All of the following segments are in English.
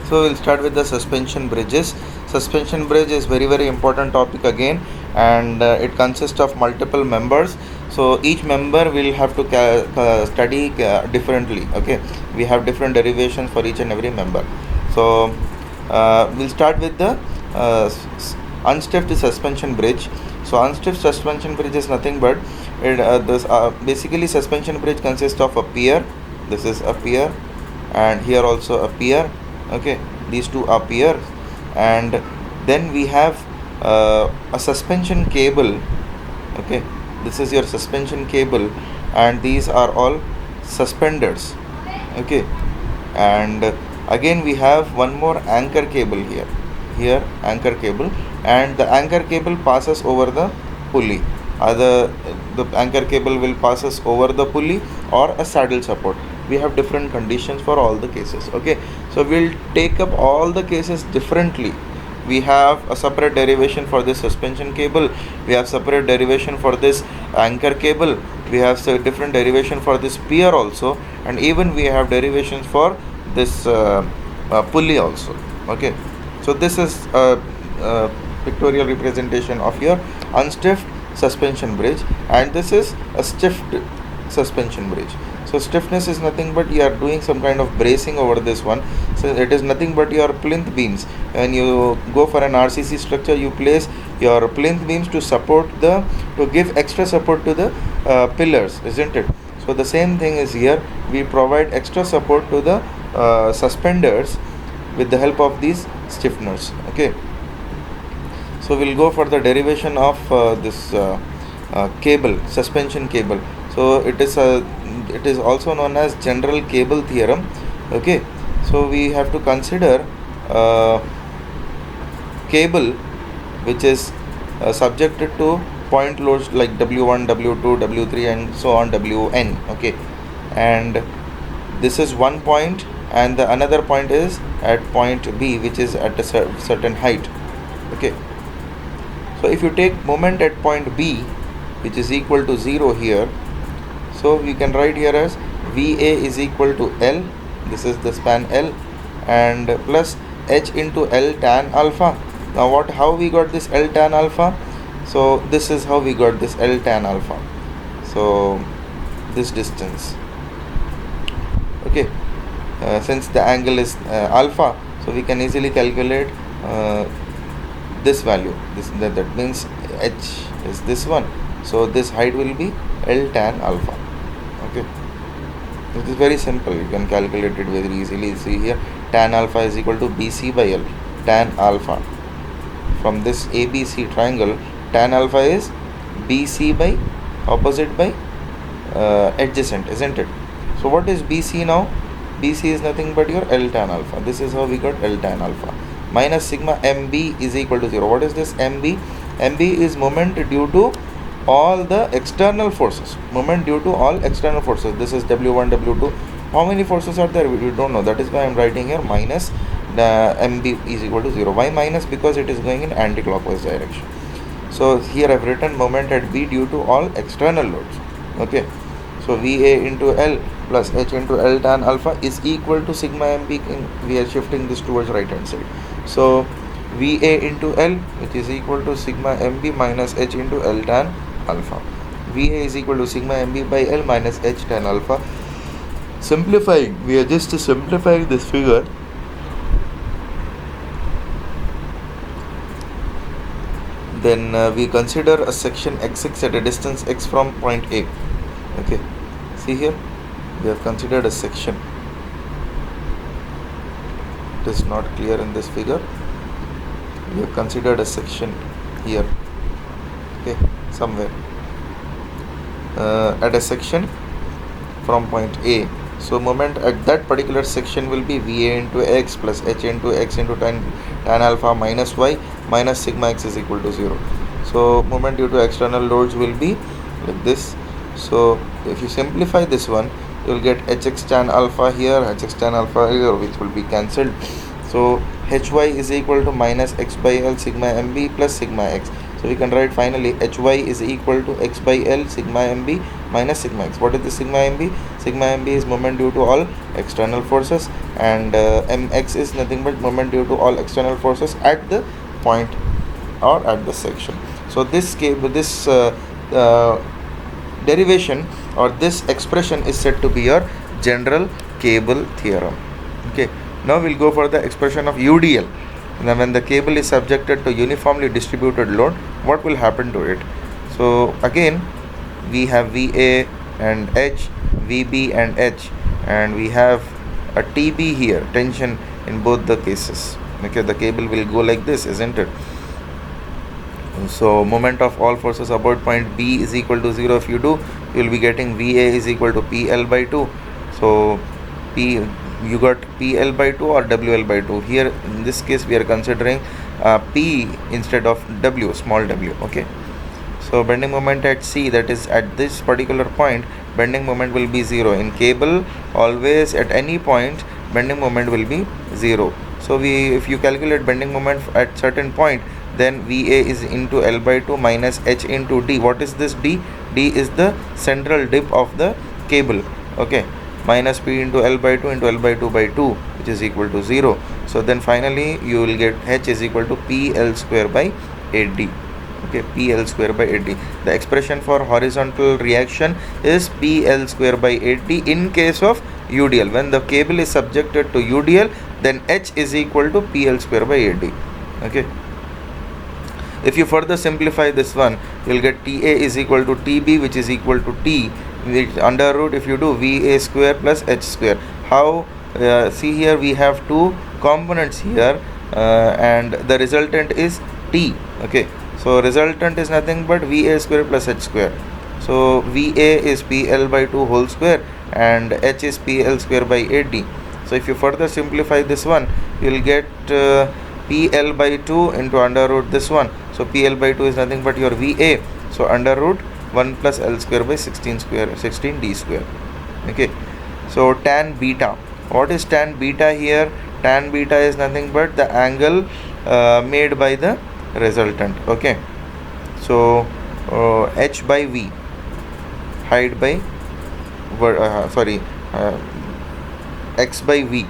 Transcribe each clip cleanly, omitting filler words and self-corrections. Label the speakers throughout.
Speaker 1: So we'll start with the suspension bridges. Suspension bridge is very important topic again, and it consists of multiple members. So each member will have to study differently. Okay, we have different derivations for each and every member. So we'll start with the unstiffed suspension bridge. So unstiffed suspension bridge is nothing but basically suspension bridge consists of a pier. This is a pier, and here also a pier. Okay, these two are piers, and then we have a suspension cable. Okay, this is your suspension cable, and these are all suspenders. Okay, and again we have one more anchor cable here anchor cable, and the anchor cable passes over the pulley. Either the anchor cable will passes over the pulley or a saddle support. We have different conditions for all the cases. Okay, so we'll take up all the cases differently. We have a separate derivation for this suspension cable, we have separate derivation for this anchor cable, we have different derivation for this pier also, and even we have derivations for this pulley also. Okay, so this is a pictorial representation of your unstiffed suspension bridge, and this is a stiffed suspension bridge. So stiffness is nothing but you are doing some kind of bracing over this one. So it is nothing but your plinth beams. When you go for an RCC structure, you place your plinth beams to give extra support to the pillars, isn't it? So the same thing is here. We provide extra support to the suspenders with the help of these stiffeners. Okay, so we'll go for the derivation of this cable, suspension cable. So it is also known as general cable theorem. Okay, so we have to consider cable which is subjected to point loads like W1, W2, W3 and so on, Wn. Okay, and this is one point, and the another point is at point B, which is at a certain height. Okay, so if you take moment at point B, which is equal to 0 here, so we can write here as VA is equal to L, this is the span L, and plus H into L tan alpha. Now how we got this L tan alpha? So this is how we got this L tan alpha. So this distance. Okay, since the angle is alpha, so we can easily calculate this value. That means H is this one. So this height will be L tan alpha. Okay, it is very simple. You can calculate it very easily. See here, tan alpha is equal to BC by L. Tan alpha from this ABC triangle, tan alpha is BC by opposite by adjacent, isn't it? So what is BC now? BC is nothing but your L tan alpha. This is how we got L tan alpha. Minus sigma MB is equal to 0. What is this MB? MB is moment due to all the external forces. Moment due to all external forces. This is W1, W2. How many forces are there? We don't know. That is why I am writing here minus the MB is equal to 0. Why minus? Because it is going in anti-clockwise direction. So here I have written moment at B due to all external loads. Okay, so VA into L plus H into L tan alpha is equal to sigma MB. We are shifting this towards right hand side. So VA into L, which is equal to sigma MB minus H into L tan alpha. VA is equal to sigma MB by L minus H tan alpha. Simplifying, we are just simplifying this figure. Then we consider a section x6 at a distance x from point A. Okay, see here, we have considered a section. It is not clear in this figure. We have considered a section here. Okay, somewhere at a section from point A. So moment at that particular section will be VA into X plus H into X into tan alpha minus Y minus sigma X is equal to 0. So moment due to external loads will be like this. So if you simplify this one, you will get Hx tan alpha here, Hx tan alpha here, which will be cancelled. So Hy is equal to minus X by L sigma MB plus sigma X. So So we can write finally Hy is equal to x by L sigma mb minus sigma x. What is the sigma mb? Sigma mb is moment due to all external forces, and mx is nothing but moment due to all external forces at the point or at the section. So this derivation or this expression is said to be your general cable theorem. Okay, now we'll go for the expression of UDL. Now when the cable is subjected to uniformly distributed load, what will happen to it? So again we have VA and H, VB and H, and we have a TB here, tension in both the cases. Okay, the cable will go like this, isn't it? So moment of all forces about point B is equal to 0. If you do, you will be getting VA is equal to PL by 2. So you got PL by 2 or WL by 2. Here in this case we are considering P instead of W, small w. Okay, so bending moment at C, that is at this particular point, bending moment will be 0. In cable, always at any point bending moment will be 0. So if you calculate bending moment at certain point, then VA is into L by 2 minus H into D. What is this D? D is the central dip of the cable. Okay, minus P into L by 2 into L by 2 by 2, which is equal to 0. So then finally you will get H is equal to PL square by 8D. Okay, PL square by 8D. The expression for horizontal reaction is PL square by 8D in case of UDL. When the cable is subjected to UDL, then H is equal to PL square by 8D. Okay, if you further simplify this one, you will get TA is equal to TB, which is equal to T, which under root if you do VA square plus H square. How? See here we have two components here, and the resultant is T. Okay, so resultant is nothing but VA square plus H square. So VA is PL by 2 whole square and H is PL square by 8D. So if you further simplify this one, you will get PL by 2 into under root this one. So PL by 2 is nothing but your VA. So under root 1 plus L square by 16D square. Okay, so tan beta. What is tan beta here? Tan beta is nothing but the angle made by the resultant. Okay, so H by V, height by X by V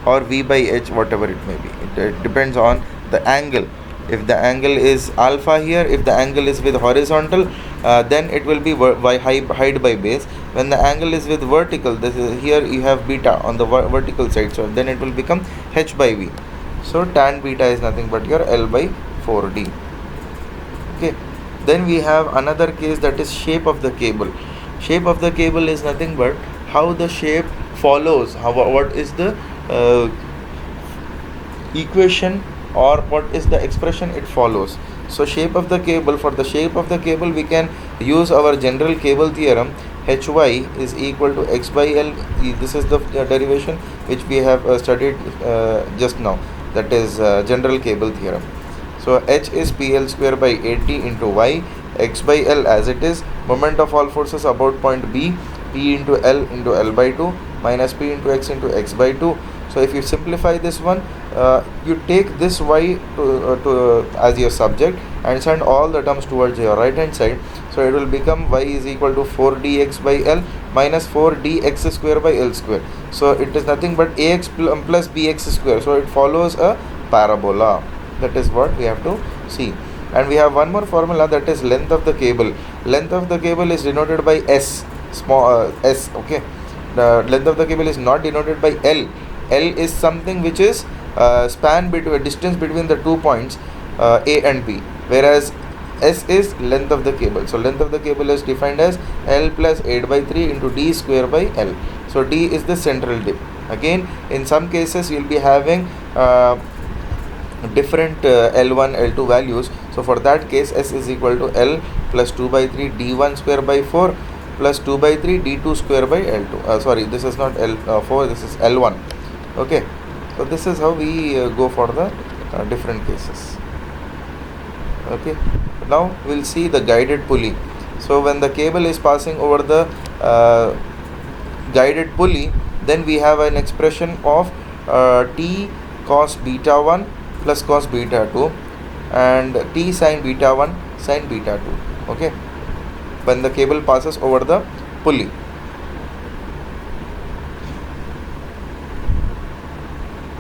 Speaker 1: or V by H, whatever it may be. It depends on the angle. If the angle is alpha here, if the angle is with horizontal, then it will be height by base. When the angle is with vertical, this is here you have beta on the vertical side, so then it will become H by V. So tan beta is nothing but your L by 4D. Okay, then we have another case, that is shape of the cable. Shape of the cable is nothing but how the shape follows, what is the equation or what is the expression it follows. So shape of the cable, for the shape of the cable we can use our general cable theorem. Hy is equal to x by L. This is the derivation which we have studied just now, that is general cable theorem. So H is PL square by 8D into Y, x by L as it is, moment of all forces about point B, P into L by 2 minus P into X by 2. So if you simplify this one, you take this Y to as your subject and send all the terms towards your right hand side. So it will become Y is equal to 4dx by L minus 4dx square by L square. So it is nothing but ax plus bx square. So it follows a parabola. That is what we have to see. And we have one more formula, that is length of the cable. Length of the cable is denoted by S, small s. Okay, the length of the cable is not denoted by L. L is something which is span between distance between the 2 points A and B, whereas S is length of the cable. So length of the cable is defined as L plus 8 by 3 into D square by L. So D is the central dip. Again, in some cases you will be having different L1, L2 values. So for that case, S is equal to L plus 2 by 3 D1 square by 4 plus 2 by 3 D2 square by L2. Sorry, this is not L4, this is L1. Okay, so this is how we go for the different cases. Okay, now we'll see the guided pulley. So when the cable is passing over the guided pulley, then we have an expression of T cos beta 1 plus cos beta 2 and T sin beta 1 sine beta 2. Okay, when the cable passes over the pulley.